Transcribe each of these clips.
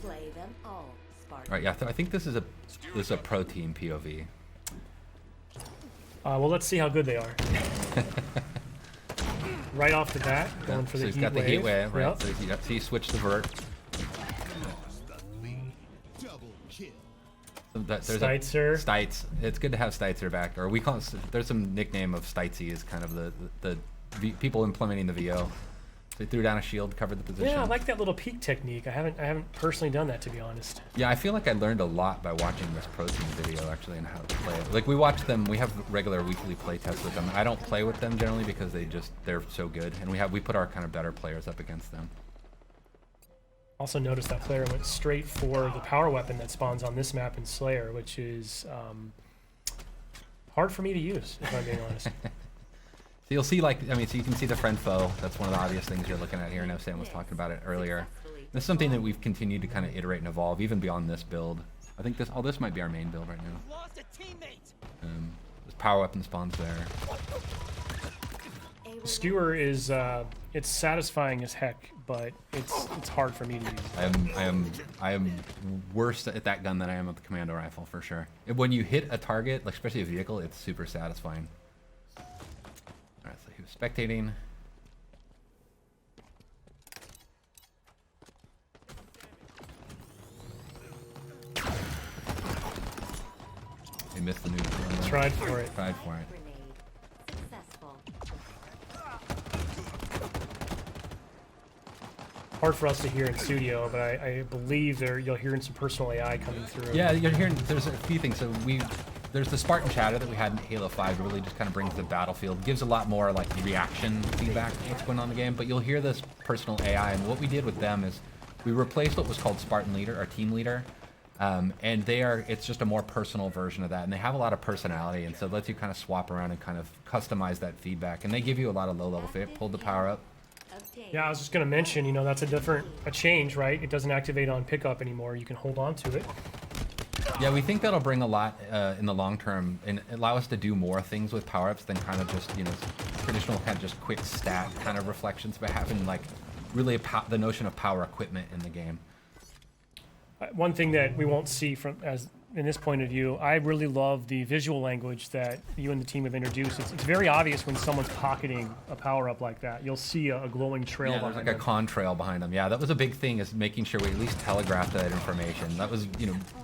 Slay them all, Spartan. All right, yeah, I think this is a pro team POV. Well, let's see how good they are. Right off the bat, going for so the he's heat got the wave. heat wave, right? Yep. So he switched to vert. So there's Steitzer. Steitz. It's good to have Steitzer back, or we call it, there's some nickname of Steitzy is kind of the people implementing the VO. So he threw down a shield, covered the position. Yeah, I like that little peek technique. I haven't personally done that, to be honest. Yeah, I feel like I learned a lot by watching this pro team video actually and how to play it. Like we watch them, we have regular weekly play tests with them. I don't play with them generally because they're so good, and we put our kind of better players up against them. Also noticed that player went straight for the power weapon that spawns on this map in Slayer, which is hard for me to use, if I'm being honest. So you'll see, like, I mean, so you can see the friend foe. That's one of the obvious things you're looking at here. I know Sam was talking about it earlier. This is something that we've continued to kind of iterate and evolve, even beyond this build. I think this might be our main build right now. This power weapon spawns there. The skewer is it's satisfying as heck, but it's hard for me to use. I am worse at that gun than I am with the commando rifle for sure. When you hit a target, like especially a vehicle, it's super satisfying. All right, so he was spectating. He missed the nuke. Tried for it. Tried for it. Successful. Hard for us to hear in studio, but I believe you'll hear some personal AI coming through. Yeah, you're hearing. There's a few things. So there's the Spartan chatter that we had in Halo 5. It really just kind of brings the battlefield, gives a lot more like reaction feedback to what's going on in the game. But you'll hear this personal AI, and what we did with them is we replaced what was called Spartan Leader, our team leader, and it's just a more personal version of that, and they have a lot of personality, and so it lets you kind of swap around and kind of customize that feedback, and they give you a lot of low-level feedback. Pulled the power up. Yeah, I was just going to mention, that's a change, right? It doesn't activate on pickup anymore. You can hold on to it. Yeah, we think that'll bring a lot in the long term and allow us to do more things with power-ups than kind of just, traditional kind of just quick stat kind of reflections, but having like really the notion of power equipment in the game. One thing that we won't see in this point of view, I really love the visual language that you and the team have introduced. It's very obvious when someone's pocketing a power-up like that. You'll see a glowing trail behind there's like them. a contrail behind them. Yeah, that was a big thing, is making sure we at least telegraphed that information. That was,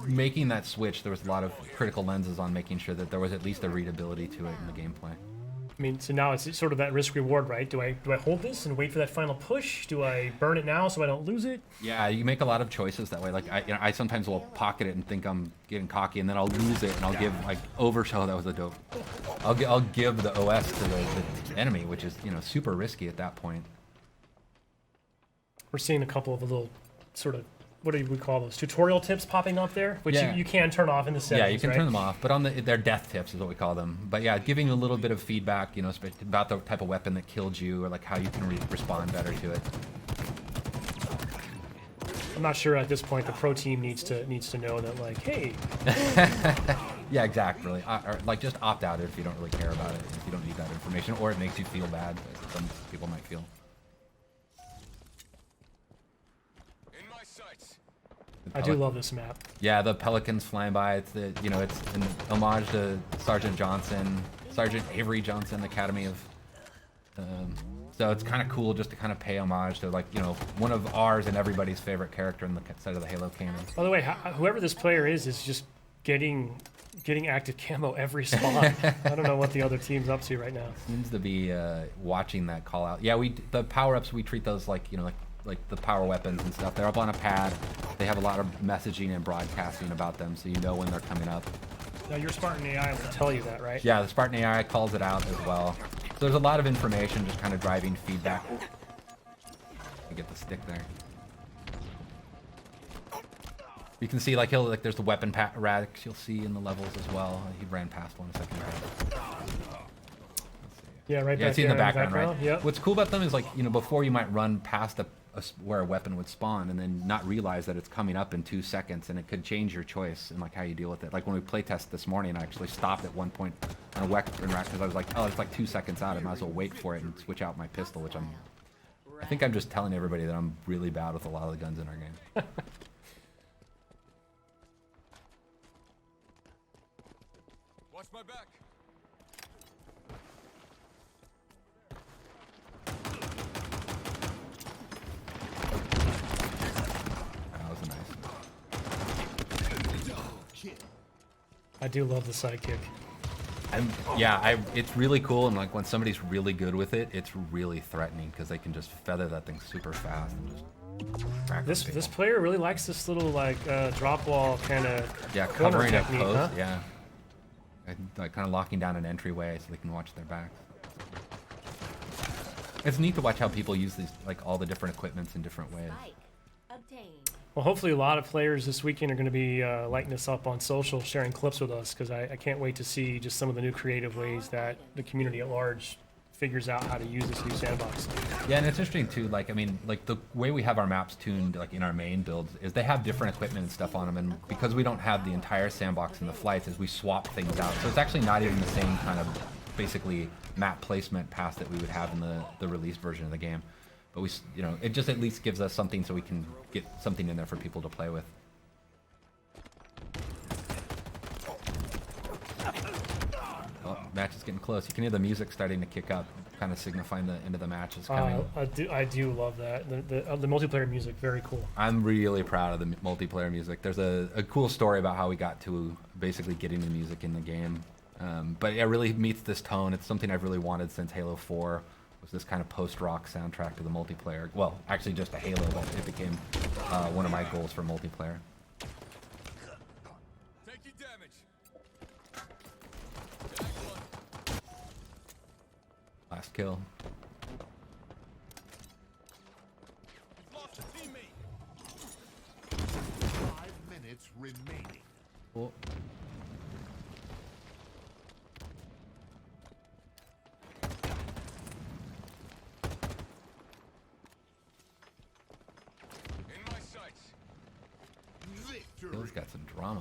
making that switch, there was a lot of critical lenses on making sure that there was at least a readability to it in the gameplay. I mean, so now it's sort of that risk-reward, right? Do I hold this and wait for that final push? Do I burn it now so I don't lose it? Yeah, you make a lot of choices that way. Like I sometimes will pocket it and think I'm getting cocky, and then I'll lose it, and I'll give overshow. That was a dope. I'll give the OS to the enemy, which is super risky at that point. We're seeing a couple of little sort of, what do we call those, tutorial tips popping up there, which you can turn off in the settings. Yeah, you can turn them off, but on they're death tips is what we call them. But yeah, giving you a little bit of feedback, about the type of weapon that killed you, or like how you can respond better to it. I'm not sure at this point the pro team needs to know that, like, hey. Yeah, exactly. Or like just opt out if you don't really care about it, if you don't need that information, or it makes you feel bad, as some people might feel. I do love this map. Yeah, the pelicans flying by. It's it's an homage to Sergeant Avery Johnson, Academy of. So it's kind of cool just to kind of pay homage to one of ours and everybody's favorite character in the side of the Halo canon. By the way, whoever this player is just getting active camo every spot. I don't know what the other team's up to right now. Seems to be watching that call out. Yeah, the power ups, we treat those like the power weapons and stuff. They're up on a pad. They have a lot of messaging and broadcasting about them, so you know when they're coming up. Now your Spartan AI will tell you that, right? Yeah, the Spartan AI calls it out as well. So there's a lot of information just kind of driving feedback. You get the stick there. You can see there's the weapon racks you'll see in the levels as well. He ran past one a second ago. Yeah, right. Yeah, it's in the background, right? Yep. What's cool about them is before you might run past where a weapon would spawn and then not realize that it's coming up in 2 seconds, and it could change your choice and how you deal with it. Like when we playtest this morning, I actually stopped at one point on a weapon rack because I was like, oh, it's 2 seconds out. I might as well wait for it and switch out my pistol, which I think I'm just telling everybody that I'm really bad with a lot of the guns in our game. my back. That was nice. I do love the sidekick. It's really cool, and like when somebody's really good with it, it's really threatening because they can just feather that thing super fast and just crack This people. this player really likes this little like drop wall kind of Covering a technique, post, huh? yeah. And, like kind of locking down an entryway so they can watch their backs. It's neat to watch how people use these, like all the different equipments in different ways. Spike obtained. Well, hopefully a lot of players this weekend are going to be lighting us up on social, sharing clips with us, because I can't wait to see just some of the new creative ways that the community at large figures out how to use this new sandbox. Yeah, and it's interesting too. Like, I mean, like the way we have our maps tuned, like in our main builds, is they have different equipment and stuff on them, and because we don't have the entire sandbox in the flights, is we swap things out. So it's actually not even the same kind of basically map placement path that we would have in the released version of the game. But it just at least gives us something so we can get something in there for people to play with. Oh, match is getting close. You can hear the music starting to kick up, kind of signifying the end of the match is coming. I do love that. The multiplayer music, very cool. I'm really proud of the multiplayer music. There's a cool story about how we got to basically getting the music in the game. But it really meets this tone. It's something I've really wanted since Halo 4. Was this kind of post-rock soundtrack to the multiplayer. Well, actually just a Halo, but it became one of my goals for multiplayer. Take your damage. Last kill. You've lost a teammate. 5 minutes remaining. Cool. In my sights. Victory. Halo's got some drama.